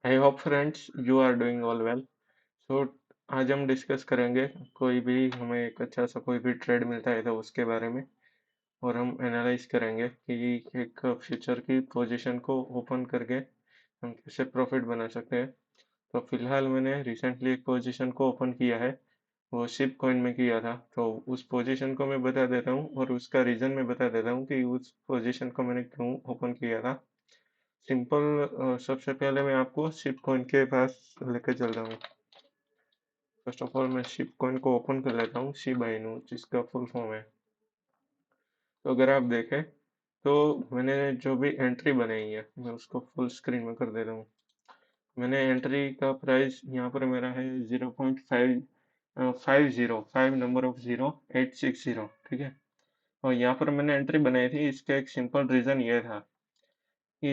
I hope friends you are doing all well. So आज हम discuss करेंगे कोई भी हमें एक अच्छा सा कोई भी ट्रेड मिलता है तो उसके बारे में। और हम एनालाइज करेंगे कि एक फ्यूचर की पोजीशन को ओपन करके हम कैसे प्रॉफिट बना सकते हैं। तो फिलहाल मैंने रिसेंटली एक पोजीशन को ओपन किया है, वो शिप कॉइन में किया था। तो उस पोजीशन को मैं बता देता हूँ और उसका रीज़न मैं बता देता हूँ कि उस पोजीशन को मैंने क्यों ओपन किया था। सिंपल, सबसे पहले मैं आपको शिप कॉइन के पास लेके चल रहा हूँ। फर्स्ट ऑफ ऑल मैं शिप कॉइन को ओपन कर लेता हूँ, शिबा इनू जिसका फुल फॉर्म है। तो अगर आप देखें तो मैंने जो भी एंट्री बनाई है मैं उसको फुल स्क्रीन में कर दे रहा हूँ। मैंने एंट्री का प्राइस यहाँ पर मेरा है 0.5 नंबर ऑफ 0860, ठीक है। और यहाँ पर मैंने एंट्री बनाई थी, इसका एक सिंपल रीज़न ये था कि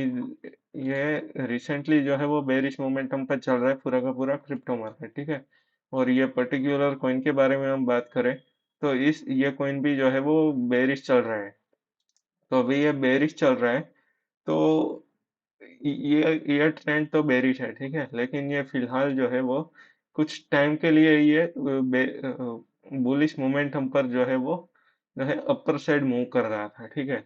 ये रिसेंटली जो है वो बेरिश मोमेंटम पर चल रहा है पूरा का पूरा क्रिप्टो मार्केट, ठीक है। और ये पर्टिकुलर कॉइन के बारे में हम बात करें तो इस ये कॉइन भी जो है वो बेरिश चल रहा है। तो अभी ये बेरिश चल रहा है, तो ये ट्रेंड तो बेरिश है, ठीक है। लेकिन ये फिलहाल जो है वो कुछ टाइम के लिए ये बुलिश मोमेंटम पर जो है अपर साइड मूव कर रहा था, ठीक है।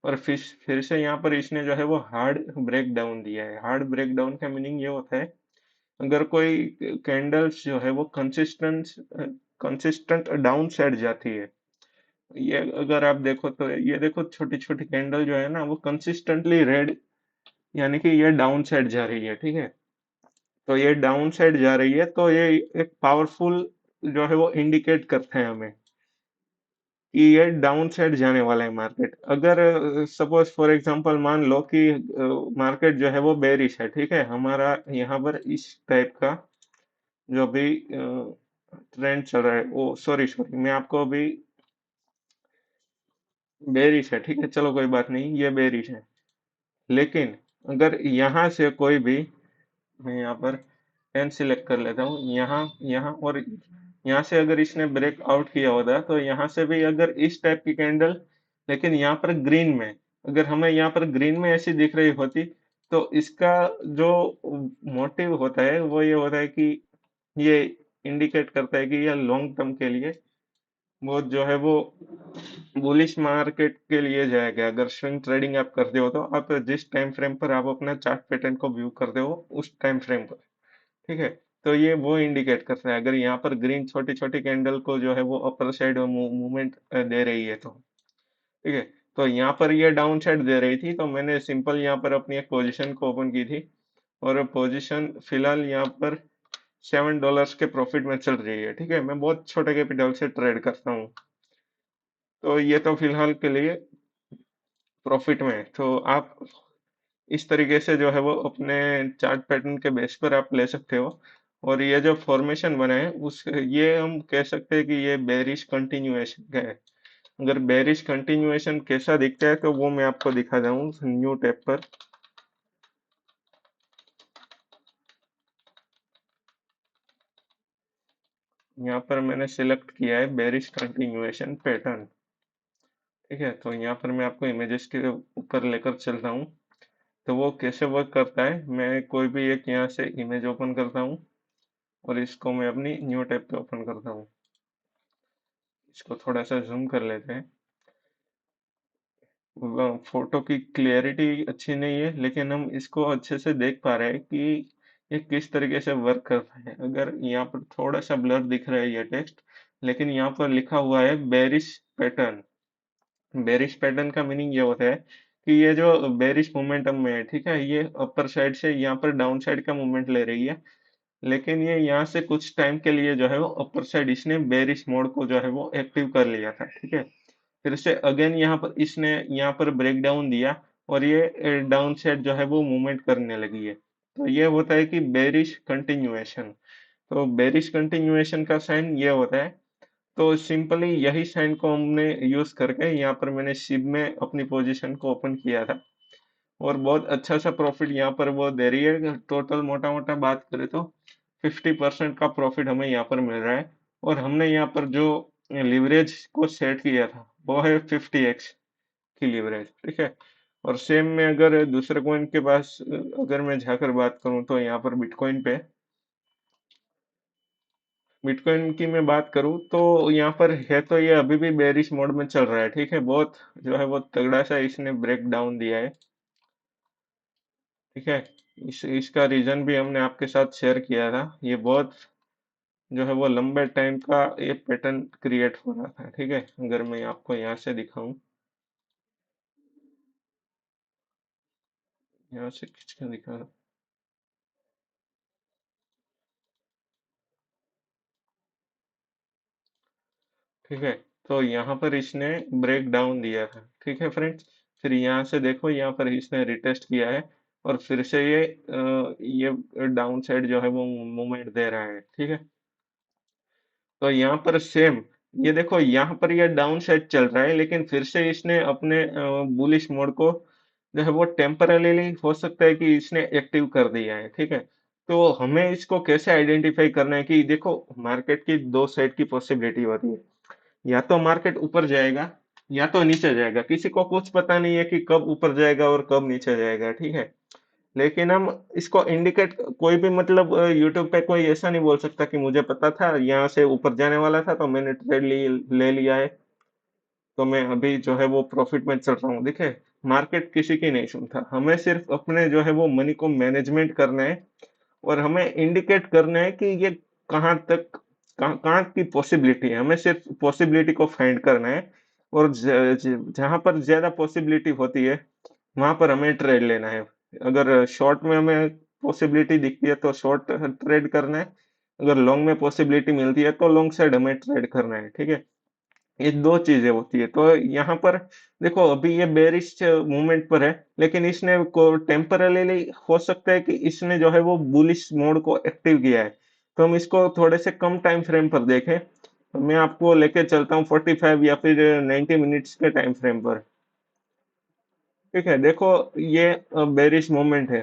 और फिर से यहाँ पर इसने जो है वो हार्ड ब्रेक डाउन दिया है। हार्ड ब्रेक डाउन का मीनिंग ये होता है, अगर कोई कैंडल्स जो है वो कंसिस्टेंट डाउन साइड जाती है। ये अगर आप देखो तो ये देखो छोटी छोटी कैंडल जो है ना वो कंसिस्टेंटली रेड, यानी कि ये डाउन साइड जा रही है, ठीक है। तो ये डाउन साइड जा रही है तो ये एक पावरफुल जो है वो इंडिकेट करते हैं हमें कि ये डाउन साइड जाने वाला है मार्केट। अगर सपोज फॉर एग्जांपल मान लो कि मार्केट जो है वो बेरिश है, ठीक है। हमारा यहाँ पर इस टाइप का जो भी ट्रेंड चल रहा है, वो सॉरी सॉरी मैं आपको अभी बेरिश है, ठीक है। चलो कोई बात नहीं, ये बेरिश है। लेकिन अगर यहाँ से कोई भी, मैं यहाँ पर पेन सिलेक्ट कर लेता हूँ, यहाँ यहाँ और यहाँ से अगर इसने ब्रेक आउट किया होता तो यहाँ से भी अगर इस टाइप की कैंडल, लेकिन यहाँ पर ग्रीन में, अगर हमें यहाँ पर ग्रीन में ऐसी दिख रही होती तो इसका जो मोटिव होता है वो ये होता है कि ये इंडिकेट करता है कि ये लॉन्ग टर्म के लिए वो जो है वो बुलिश मार्केट के लिए जाएगा। अगर स्विंग ट्रेडिंग आप करते हो तो आप जिस टाइम फ्रेम पर आप अपना चार्ट पैटर्न को व्यू करते हो उस टाइम फ्रेम पर, ठीक है। तो ये वो इंडिकेट करता है, अगर यहाँ पर ग्रीन छोटी छोटी कैंडल को जो है वो अपर साइड मूवमेंट दे रही है तो, ठीक है। तो यहाँ पर ये डाउन साइड दे रही थी तो मैंने सिंपल यहाँ पर अपनी एक पोजीशन को ओपन की थी। और पोजीशन फिलहाल यहाँ पर $7 के प्रॉफिट में चल रही है, ठीक है। मैं बहुत छोटे कैपिटल से ट्रेड करता हूँ, तो ये तो फिलहाल के लिए प्रॉफिट में है। तो आप इस तरीके से जो है वो अपने चार्ट पैटर्न के बेस पर आप ले सकते हो। और ये जो फॉर्मेशन बना है उस ये हम कह सकते हैं कि ये बेरिश कंटिन्यूएशन का है। अगर बेरिश कंटिन्यूएशन कैसा दिखता है तो वो मैं आपको दिखा दूँ न्यू टैब पर। यहाँ पर मैंने सिलेक्ट किया है बेरिश कंटिन्यूएशन पैटर्न, ठीक है। तो यहाँ पर मैं आपको इमेजेस के ऊपर लेकर चलता हूँ। तो वो कैसे वर्क करता है, मैं कोई भी एक यहाँ से इमेज ओपन करता हूँ और इसको मैं अपनी न्यू टैब पे ओपन करता हूँ। इसको थोड़ा सा जूम कर लेते हैं। फोटो की क्लियरिटी अच्छी नहीं है लेकिन हम इसको अच्छे से देख पा रहे हैं कि ये किस तरीके से वर्क करता है। अगर यहाँ पर थोड़ा सा ब्लर दिख रहा है ये टेक्स्ट, लेकिन यहाँ पर लिखा हुआ है बेरिश पैटर्न। बेरिश पैटर्न का मीनिंग ये होता है कि ये जो बेरिश मोमेंटम में है, ठीक है, ये अपर साइड से यहाँ पर डाउन साइड का मूवमेंट ले रही है। लेकिन ये यहाँ से कुछ टाइम के लिए जो है वो अपर साइड इसने बेरिश मोड को जो है वो एक्टिव कर लिया था, ठीक है। फिर से अगेन यहाँ पर इसने यहाँ पर ब्रेक डाउन दिया और ये डाउन साइड जो है वो मूवमेंट करने लगी है। तो ये होता है कि बेरिश कंटिन्यूएशन। तो बेरिश कंटिन्यूएशन का साइन ये होता है। तो सिंपली यही साइन को हमने यूज करके यहाँ पर मैंने सिब में अपनी पोजीशन को ओपन किया था और बहुत अच्छा सा प्रॉफिट यहाँ पर वो दे रही है। टोटल मोटा मोटा बात करें तो 50% का प्रॉफिट हमें यहाँ पर मिल रहा है। और हमने यहाँ पर जो लिवरेज को सेट किया था वो है 50x की लिवरेज, ठीक है। और सेम में अगर दूसरे कॉइन के पास अगर मैं जाकर बात करूं तो यहाँ पर बिटकॉइन की मैं बात करूं तो यहाँ पर है, तो ये अभी भी बेरिश मोड में चल रहा है। ठीक है, बहुत जो है वो तगड़ा सा इसने ब्रेक डाउन दिया है। ठीक है, इसका रीजन भी हमने आपके साथ शेयर किया था। ये बहुत जो है वो लंबे टाइम का ये पैटर्न क्रिएट हो रहा था। ठीक है, अगर मैं आपको यहाँ से दिखाऊं, यहाँ से खींच के दिखा। ठीक है, तो यहाँ पर इसने ब्रेक डाउन दिया था। ठीक है फ्रेंड्स, फिर यहाँ से देखो, यहाँ पर इसने रिटेस्ट किया है और फिर से ये डाउन साइड जो है वो मूवमेंट दे रहा है। ठीक है, तो यहाँ पर सेम, ये देखो यहाँ पर ये डाउन साइड चल रहा है, लेकिन फिर से इसने अपने बुलिश मोड को जो है वो टेम्पररीली हो सकता है कि इसने एक्टिव कर दिया है। ठीक है, तो हमें इसको कैसे आइडेंटिफाई करना है कि देखो, मार्केट की दो साइड की पॉसिबिलिटी होती है। या तो मार्केट ऊपर जाएगा या तो नीचे जाएगा, किसी को कुछ पता नहीं है कि कब ऊपर जाएगा और कब नीचे जाएगा। ठीक है, लेकिन हम इसको इंडिकेट, कोई भी मतलब यूट्यूब पे कोई ऐसा नहीं बोल सकता कि मुझे पता था यहाँ से ऊपर जाने वाला था तो मैंने ट्रेड ले लिया है, तो मैं अभी जो है वो प्रॉफिट में चल रहा हूँ। देखिए, मार्केट किसी की नहीं सुनता, हमें सिर्फ अपने जो है वो मनी को मैनेजमेंट करना है और हमें इंडिकेट करना है कि ये कहाँ तक, कहाँ कहाँ की पॉसिबिलिटी है। हमें सिर्फ पॉसिबिलिटी को फाइंड करना है और जहां पर ज्यादा पॉसिबिलिटी होती है वहां पर हमें ट्रेड लेना है। अगर शॉर्ट में हमें पॉसिबिलिटी दिखती है तो शॉर्ट ट्रेड करना है, अगर लॉन्ग में पॉसिबिलिटी मिलती है तो लॉन्ग साइड हमें ट्रेड करना है। ठीक है, ये दो चीजें होती है। तो यहाँ पर देखो, अभी ये बेरिश मूवमेंट पर है, लेकिन इसने को टेम्पररीली हो सकता है कि इसने जो है वो बुलिश मोड को एक्टिव किया है। तो हम इसको थोड़े से कम टाइम फ्रेम पर देखें, तो मैं आपको लेके चलता हूँ 45 या फिर 90 मिनट्स के टाइम फ्रेम पर। ठीक है, देखो, ये बेरिश मूवमेंट है।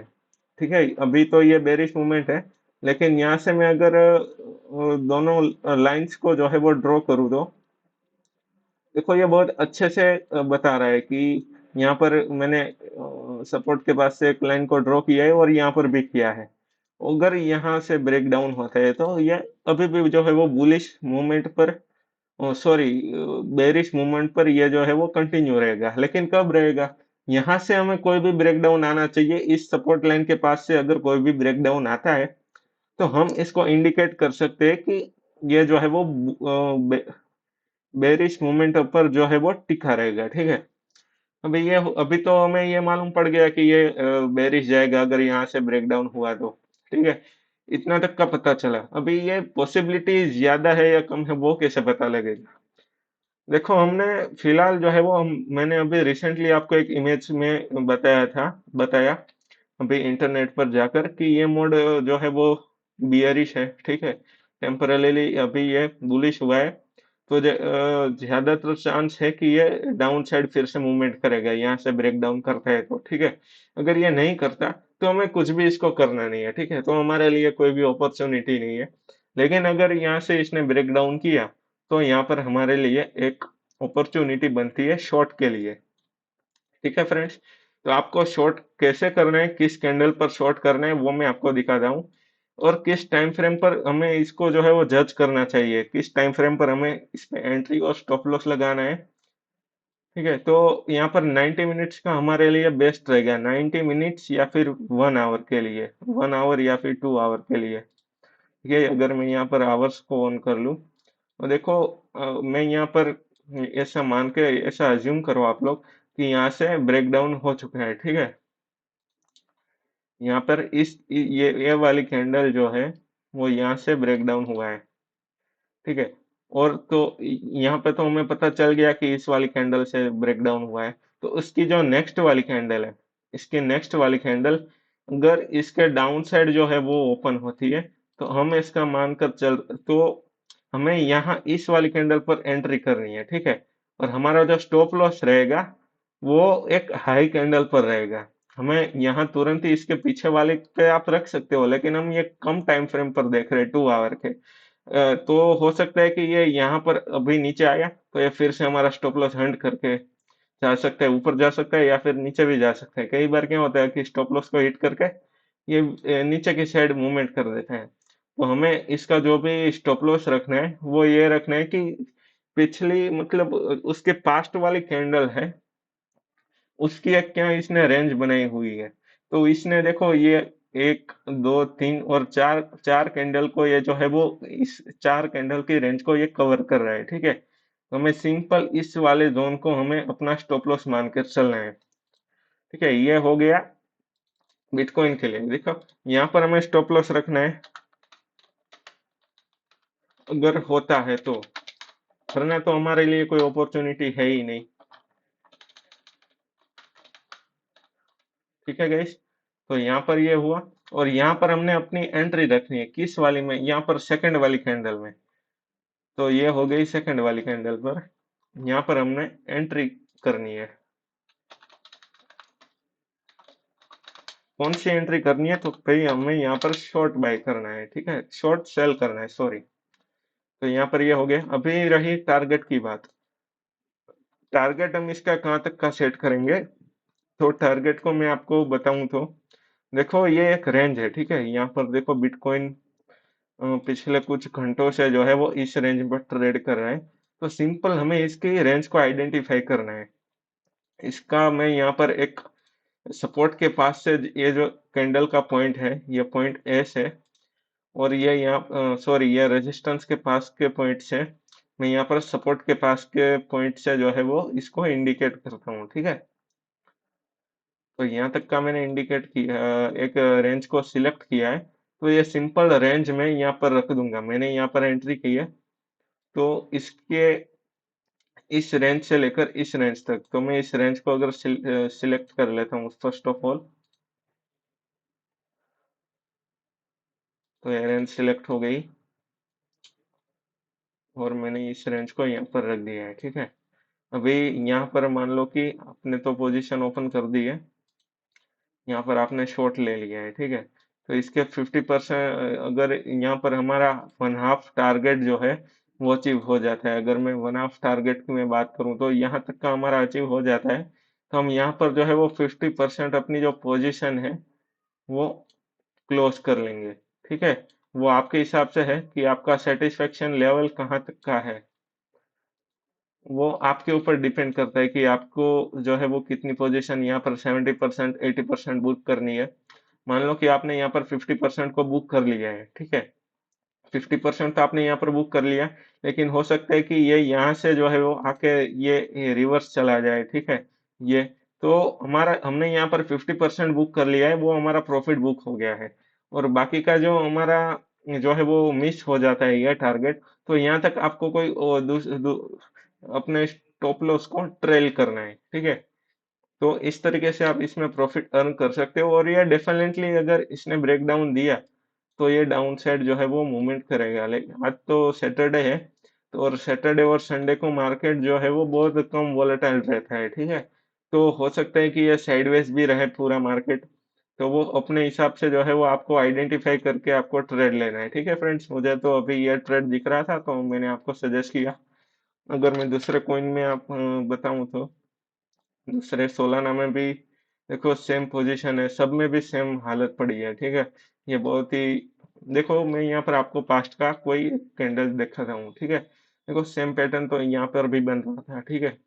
ठीक है, अभी तो ये बेरिश मूवमेंट है, लेकिन यहाँ से मैं अगर दोनों लाइंस को जो है वो ड्रॉ करूँ तो देखो, ये बहुत अच्छे से बता रहा है कि यहाँ पर मैंने सपोर्ट के पास से एक लाइन को ड्रॉ किया है और यहाँ पर भी किया है। अगर यहाँ से ब्रेक डाउन होता है तो ये अभी भी जो है वो बुलिश मूवमेंट पर, सॉरी, बेरिश मूवमेंट पर ये जो है वो कंटिन्यू रहेगा। लेकिन कब रहेगा, यहाँ से हमें कोई भी ब्रेकडाउन आना चाहिए। इस सपोर्ट लाइन के पास से अगर कोई भी ब्रेकडाउन आता है तो हम इसको इंडिकेट कर सकते हैं कि ये जो है वो बेरिश मूवमेंट पर जो है वो टिका रहेगा। ठीक है, अभी तो हमें ये मालूम पड़ गया कि ये बेरिश जाएगा अगर यहाँ से ब्रेकडाउन हुआ तो। ठीक है, इतना तक का पता चला। अभी ये पॉसिबिलिटी ज्यादा है या कम है वो कैसे पता लगेगा। देखो, हमने फिलहाल जो है वो मैंने अभी रिसेंटली आपको एक इमेज में बताया अभी इंटरनेट पर जाकर कि ये मोड जो है वो बियरिश है। ठीक है, टेम्पररीली अभी ये बुलिश हुआ है, तो ज्यादातर चांस है कि ये डाउन साइड फिर से मूवमेंट करेगा, यहाँ से ब्रेक डाउन करता है तो। ठीक है, अगर ये नहीं करता तो हमें कुछ भी इसको करना नहीं है। ठीक है, तो हमारे लिए कोई भी अपॉर्चुनिटी नहीं है। लेकिन अगर यहाँ से इसने ब्रेक डाउन किया तो यहाँ पर हमारे लिए एक अपॉर्चुनिटी बनती है शॉर्ट के लिए। ठीक है फ्रेंड्स, तो आपको शॉर्ट कैसे करना है, किस कैंडल पर शॉर्ट करना है, वो मैं आपको दिखाता हूँ। और किस टाइम फ्रेम पर हमें इसको जो है वो जज करना चाहिए, किस टाइम फ्रेम पर हमें इस पे एंट्री और स्टॉप लॉस लगाना है। ठीक है, तो यहाँ पर 90 मिनट्स का हमारे लिए बेस्ट रहेगा, 90 मिनट्स या फिर 1 आवर के लिए, 1 आवर या फिर 2 आवर के लिए। ठीक है, अगर मैं यहाँ पर आवर्स को ऑन कर लूँ तो देखो, मैं यहाँ पर ऐसा मान के, ऐसा अज्यूम करो आप लोग कि यहाँ से ब्रेक डाउन हो चुका है। ठीक है, यहाँ पर ये वाली कैंडल जो है वो यहाँ से ब्रेक डाउन हुआ है। ठीक है, और तो यहाँ पे तो हमें पता चल गया कि इस वाली कैंडल से ब्रेक डाउन हुआ है। तो उसकी जो नेक्स्ट वाली कैंडल है, इसकी नेक्स्ट वाली कैंडल अगर इसके डाउन साइड जो है वो ओपन होती है तो हम इसका मानकर चल, तो हमें यहाँ इस वाली कैंडल पर एंट्री करनी है। ठीक है, और हमारा जो स्टॉप लॉस रहेगा वो एक हाई कैंडल पर रहेगा। हमें यहाँ तुरंत ही इसके पीछे वाले पे आप रख सकते हो, लेकिन हम ये कम टाइम फ्रेम पर देख रहे हैं, 2 आवर के। तो हो सकता है कि ये यहाँ पर अभी नीचे आया तो ये फिर से हमारा स्टॉप लॉस हंट करके जा सकता है, ऊपर जा सकता है या फिर नीचे भी जा सकता है। कई बार क्या होता है कि स्टॉप लॉस को हिट करके ये नीचे की साइड मूवमेंट कर देते हैं। तो हमें इसका जो भी स्टॉप लॉस रखना है वो ये रखना है कि पिछली मतलब उसके पास्ट वाली कैंडल है, उसकी एक क्या इसने रेंज बनाई हुई है। तो इसने देखो ये एक दो तीन और चार चार कैंडल को ये जो है वो इस चार कैंडल की रेंज को ये कवर कर रहा है, ठीक है। तो हमें सिंपल इस वाले जोन को हमें अपना स्टॉप लॉस मानकर चलना है, ठीक है। ये हो गया बिटकॉइन के लिए। देखो यहाँ पर हमें स्टॉप लॉस रखना है अगर होता है तो, वरना तो हमारे लिए कोई अपॉर्चुनिटी है ही नहीं, ठीक है गाइस। तो यहाँ पर ये हुआ, और यहाँ पर हमने अपनी एंट्री रखनी है किस वाली में, यहाँ पर सेकंड वाली कैंडल में। तो ये हो गई सेकंड वाली कैंडल पर, यहाँ पर हमने एंट्री करनी है। कौन सी एंट्री करनी है, तो भाई हमें यहाँ पर शॉर्ट बाय करना है, ठीक है, शॉर्ट सेल करना है, सॉरी। तो यहाँ पर ये हो गया। अभी रही टारगेट की बात। टारगेट हम इसका कहाँ तक का सेट करेंगे, तो टारगेट को मैं आपको बताऊं तो देखो ये एक रेंज है, ठीक है। यहाँ पर देखो बिटकॉइन पिछले कुछ घंटों से जो है वो इस रेंज पर ट्रेड कर रहा है। तो सिंपल हमें इसकी रेंज को आइडेंटिफाई करना है। इसका मैं यहाँ पर एक सपोर्ट के पास से ये जो कैंडल का पॉइंट है ये पॉइंट एस है, और ये यहाँ सॉरी ये रेजिस्टेंस के पास के पॉइंट से मैं यहाँ पर सपोर्ट के पास के पॉइंट से जो है वो इसको इंडिकेट करता हूँ, ठीक है। तो यहाँ तक का मैंने इंडिकेट किया, एक रेंज को सिलेक्ट किया है। तो ये सिंपल रेंज में यहाँ पर रख दूंगा, मैंने यहाँ पर एंट्री की है। तो इसके इस रेंज से लेकर इस रेंज तक, तो मैं इस रेंज को अगर सिलेक्ट कर लेता हूँ फर्स्ट ऑफ ऑल, तो ये रेंज सिलेक्ट हो गई और मैंने इस रेंज को यहाँ पर रख दिया है, ठीक है। अभी यहाँ पर मान लो कि आपने तो पोजीशन ओपन कर दी है, यहाँ पर आपने शॉर्ट ले लिया है, ठीक है। तो इसके 50% अगर यहाँ पर हमारा वन हाफ टारगेट जो है वो अचीव हो जाता है, अगर मैं वन हाफ टारगेट की मैं बात करूँ तो यहाँ तक का हमारा अचीव हो जाता है, तो हम यहाँ पर जो है वो 50% अपनी जो पोजीशन है वो क्लोज कर लेंगे, ठीक है। वो आपके हिसाब से है कि आपका सेटिस्फेक्शन लेवल कहाँ तक का है, वो आपके ऊपर डिपेंड करता है कि आपको जो है वो कितनी पोजीशन यहाँ पर 70% 80% बुक करनी है। मान लो कि आपने यहाँ पर 50% को बुक कर लिया है, ठीक है। 50% तो आपने यहाँ पर बुक कर लिया, लेकिन हो सकता है कि ये यहाँ से जो है वो आके ये रिवर्स चला जाए, ठीक है। ये तो हमारा हमने यहाँ पर 50% बुक कर लिया है, वो हमारा प्रॉफिट बुक हो गया है। और बाकी का जो हमारा जो है वो मिस हो जाता है ये टारगेट। तो यहाँ तक आपको कोई अपने स्टॉप लॉस को ट्रेल करना है, ठीक है। तो इस तरीके से आप इसमें प्रॉफिट अर्न कर सकते हो, और ये डेफिनेटली अगर इसने ब्रेक डाउन दिया तो ये डाउन साइड जो है वो मूवमेंट करेगा। लेकिन आज तो सैटरडे है, तो और सैटरडे और संडे को मार्केट जो है वो बहुत कम वोलेटाइल रहता है, ठीक है। तो हो सकता है कि ये साइडवेज भी रहे पूरा मार्केट। तो वो अपने हिसाब से जो है वो आपको आइडेंटिफाई करके आपको ट्रेड लेना है, ठीक है फ्रेंड्स। मुझे तो अभी ये ट्रेड दिख रहा था तो मैंने आपको सजेस्ट किया। अगर मैं दूसरे कॉइन में आप बताऊं तो दूसरे सोलाना में भी देखो सेम पोजीशन है, सब में भी सेम हालत पड़ी है, ठीक है। ये बहुत ही, देखो मैं यहाँ पर आपको पास्ट का कोई कैंडल दिखाता हूँ, ठीक है। देखो सेम पैटर्न तो यहाँ पर भी बन रहा था, ठीक है।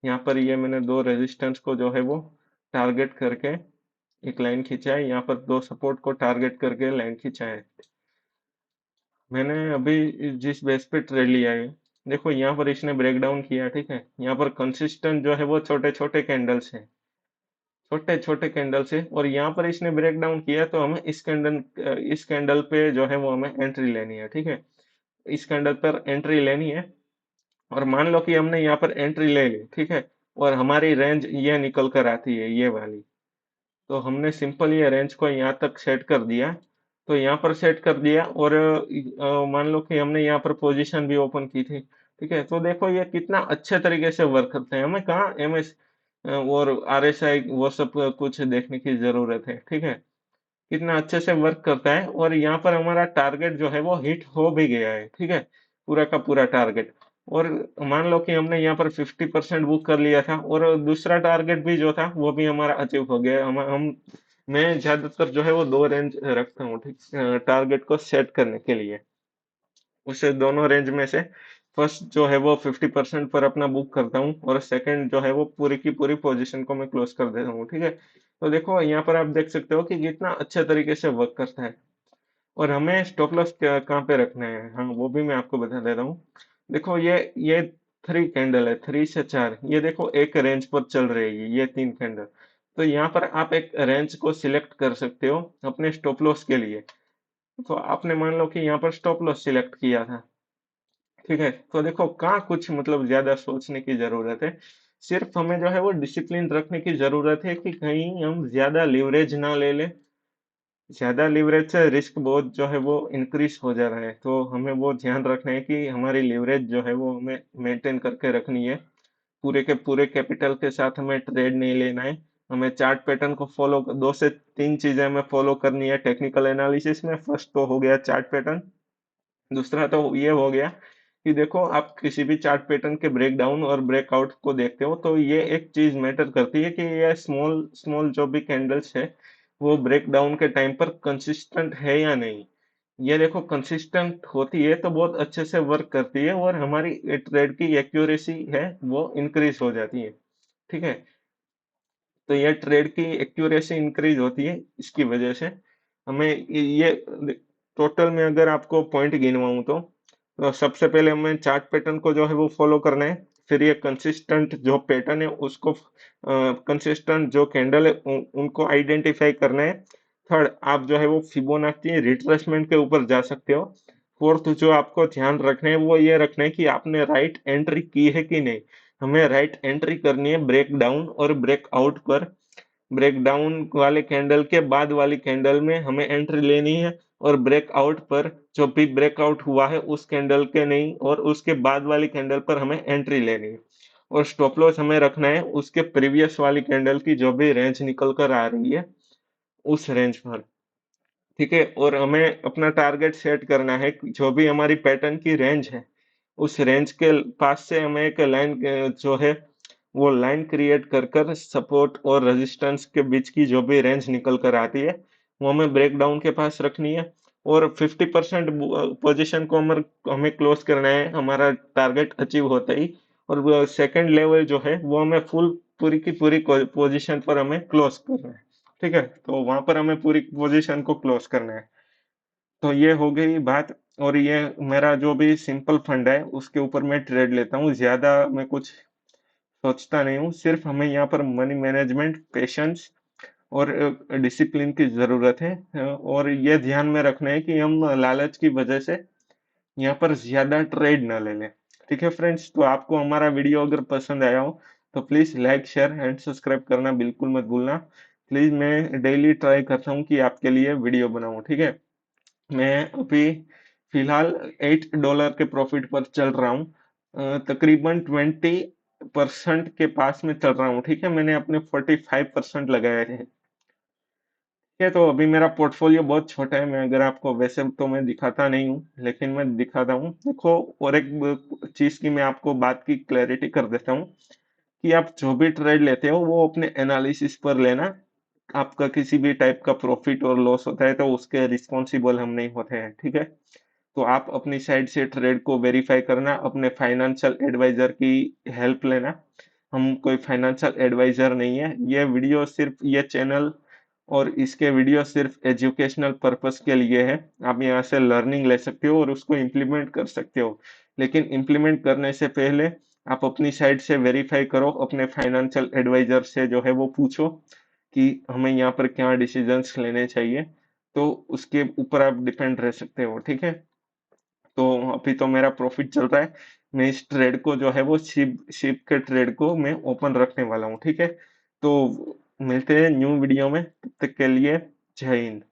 यहाँ पर ये मैंने दो रेजिस्टेंस को जो है वो टारगेट करके एक लाइन खींचा है, यहाँ पर दो सपोर्ट को टारगेट करके लाइन खींचा है। मैंने अभी जिस बेस पे ट्रेड लिया है, देखो यहाँ पर इसने ब्रेक डाउन किया, ठीक है। यहाँ पर कंसिस्टेंट जो है वो छोटे छोटे कैंडल्स है, छोटे छोटे कैंडल से, और यहाँ पर इसने ब्रेक डाउन किया तो हमें इस कैंडल पे जो है वो हमें एंट्री लेनी है, ठीक है। इस कैंडल पर एंट्री लेनी है, और मान लो कि हमने यहाँ पर एंट्री ले ली, ठीक है। और हमारी रेंज ये निकल कर आती है ये वाली, तो हमने सिंपल ये रेंज को यहाँ तक सेट कर दिया। तो यहाँ पर सेट कर दिया, और मान लो कि हमने यहाँ पर पोजीशन भी ओपन की थी, ठीक है। तो देखो ये कितना अच्छे तरीके से वर्क करते हैं, हमें कहाँ एमएस और आरएसआई वो सब कुछ देखने की जरूरत है, ठीक है। कितना अच्छे से वर्क करता है, और यहाँ पर हमारा टारगेट जो है वो हिट हो भी गया है, ठीक है, पूरा का पूरा टारगेट। और मान लो कि हमने यहाँ पर 50% बुक कर लिया था और दूसरा टारगेट भी जो था वो भी हमारा अचीव हो गया। हम मैं ज्यादातर जो है वो दो रेंज रखता हूँ, ठीक, टारगेट को सेट करने के लिए। उसे दोनों रेंज में से फर्स्ट जो है वो 50% पर अपना बुक करता हूँ और सेकंड जो है वो पूरी की पूरी पोजीशन को मैं क्लोज कर देता हूँ, ठीक है। तो देखो यहाँ पर आप देख सकते हो कि कितना अच्छे तरीके से वर्क करता है। और हमें स्टॉप लॉस कहाँ पे रखना है, हाँ वो भी मैं आपको बता देता हूँ। देखो ये थ्री कैंडल है, थ्री से चार, ये देखो एक रेंज पर चल रही है ये तीन कैंडल। तो यहाँ पर आप एक रेंज को सिलेक्ट कर सकते हो अपने स्टॉप लॉस के लिए। तो आपने मान लो कि यहाँ पर स्टॉप लॉस सिलेक्ट किया था, ठीक है। तो देखो कहाँ कुछ मतलब ज्यादा सोचने की जरूरत है, सिर्फ हमें जो है वो डिसिप्लिन रखने की जरूरत है कि कहीं हम ज्यादा लिवरेज ना ले लें। ज्यादा लिवरेज से रिस्क बहुत जो है वो इंक्रीज हो जा रहा है, तो हमें वो ध्यान रखना है कि हमारी लिवरेज जो है वो हमें मेंटेन करके रखनी है। पूरे के पूरे कैपिटल के साथ हमें ट्रेड नहीं लेना है। हमें चार्ट पैटर्न को फॉलो, दो से तीन चीजें हमें फॉलो करनी है टेक्निकल एनालिसिस में। फर्स्ट तो हो गया चार्ट पैटर्न, दूसरा तो ये हो गया कि देखो आप किसी भी चार्ट पैटर्न के ब्रेकडाउन और ब्रेकआउट को देखते हो तो ये एक चीज मैटर करती है कि ये स्मॉल स्मॉल जो भी कैंडल्स है वो ब्रेकडाउन के टाइम पर कंसिस्टेंट है या नहीं। ये देखो कंसिस्टेंट होती है तो बहुत अच्छे से वर्क करती है और हमारी ट्रेड की एक्यूरेसी है वो इंक्रीज हो जाती है, ठीक है। तो ये ट्रेड की एक्यूरेसी इंक्रीज होती है इसकी वजह से। हमें ये टोटल में अगर आपको पॉइंट गिनवाऊं तो सबसे पहले हमें चार्ट पैटर्न को जो है वो फॉलो करना है। फिर ये कंसिस्टेंट जो पैटर्न है उसको, कंसिस्टेंट जो कैंडल है उनको आइडेंटिफाई करना है। थर्ड, आप जो है वो फिबोनाची रिट्रेसमेंट के ऊपर जा सकते हो। फोर्थ जो आपको ध्यान रखना है वो ये रखना है कि आपने राइट एंट्री की है कि नहीं। हमें राइट एंट्री करनी है ब्रेक डाउन और ब्रेक आउट पर। ब्रेक डाउन वाले कैंडल के बाद वाली कैंडल में हमें एंट्री लेनी है और ब्रेक आउट पर जो भी ब्रेकआउट हुआ है उस कैंडल के नहीं और उसके बाद वाली कैंडल पर हमें एंट्री लेनी है। और स्टॉप लॉस हमें रखना है उसके प्रीवियस वाली कैंडल की जो भी रेंज निकल कर आ रही है उस रेंज पर, ठीक है। और हमें अपना टारगेट सेट करना है कि जो भी हमारी पैटर्न की रेंज है उस रेंज के पास से हमें एक लाइन जो है वो लाइन क्रिएट कर कर सपोर्ट और रेजिस्टेंस के बीच की जो भी रेंज निकल कर आती है वो हमें ब्रेक डाउन के पास रखनी है। और 50% पोजीशन को हमें क्लोज करना है हमारा टारगेट अचीव होता ही। और सेकंड लेवल जो है वो हमें फुल पूरी की पूरी पोजीशन पर हमें क्लोज करना है, ठीक है। तो वहां पर हमें पूरी पोजीशन को क्लोज करना है। तो ये हो गई बात। और ये मेरा जो भी सिंपल फंड है उसके ऊपर मैं ट्रेड लेता हूँ, ज्यादा मैं कुछ सोचता नहीं हूँ। सिर्फ हमें यहाँ पर मनी मैनेजमेंट, पेशेंस और डिसिप्लिन की जरूरत है। और ये ध्यान में रखना है कि हम लालच की वजह से यहाँ पर ज्यादा ट्रेड ना ले लें, ठीक है फ्रेंड्स। तो आपको हमारा वीडियो अगर पसंद आया हो तो please like share and subscribe करना बिल्कुल मत भूलना। प्लीज मैं डेली ट्राई करता हूँ कि आपके लिए वीडियो बनाऊँ, ठीक है। मैं अभी फिलहाल $8 के प्रॉफिट पर चल रहा हूँ। तकरीबन 20% के पास में चल रहा हूँ, ठीक है। मैंने अपने 45% लगाए हैं, ठीक है। तो अभी मेरा पोर्टफोलियो बहुत छोटा है, मैं अगर आपको वैसे तो मैं दिखाता नहीं हूँ लेकिन मैं दिखाता हूँ देखो। और एक चीज की मैं आपको बात की क्लैरिटी कर देता हूँ कि आप जो भी ट्रेड लेते हो वो अपने एनालिसिस पर लेना। आपका किसी भी टाइप का प्रॉफिट और लॉस होता है तो उसके रिस्पॉन्सिबल हम नहीं होते हैं, ठीक है। तो आप अपनी साइड से ट्रेड को वेरीफाई करना, अपने फाइनेंशियल एडवाइजर की हेल्प लेना। हम कोई फाइनेंशियल एडवाइजर नहीं है। ये वीडियो सिर्फ, ये चैनल और इसके वीडियो सिर्फ एजुकेशनल पर्पस के लिए है। आप यहाँ से लर्निंग ले सकते हो और उसको इम्प्लीमेंट कर सकते हो। लेकिन इम्प्लीमेंट करने से पहले आप अपनी साइड से वेरीफाई करो, अपने फाइनेंशियल एडवाइजर से जो है वो पूछो कि हमें यहाँ पर क्या डिसीजंस लेने चाहिए। तो उसके ऊपर आप डिपेंड रह सकते हो, ठीक है। तो अभी तो मेरा प्रॉफिट चल रहा है। मैं इस ट्रेड को जो है वो शिप शिप के ट्रेड को मैं ओपन रखने वाला हूँ, ठीक है। तो मिलते हैं न्यू वीडियो में, तब तक के लिए जय हिंद।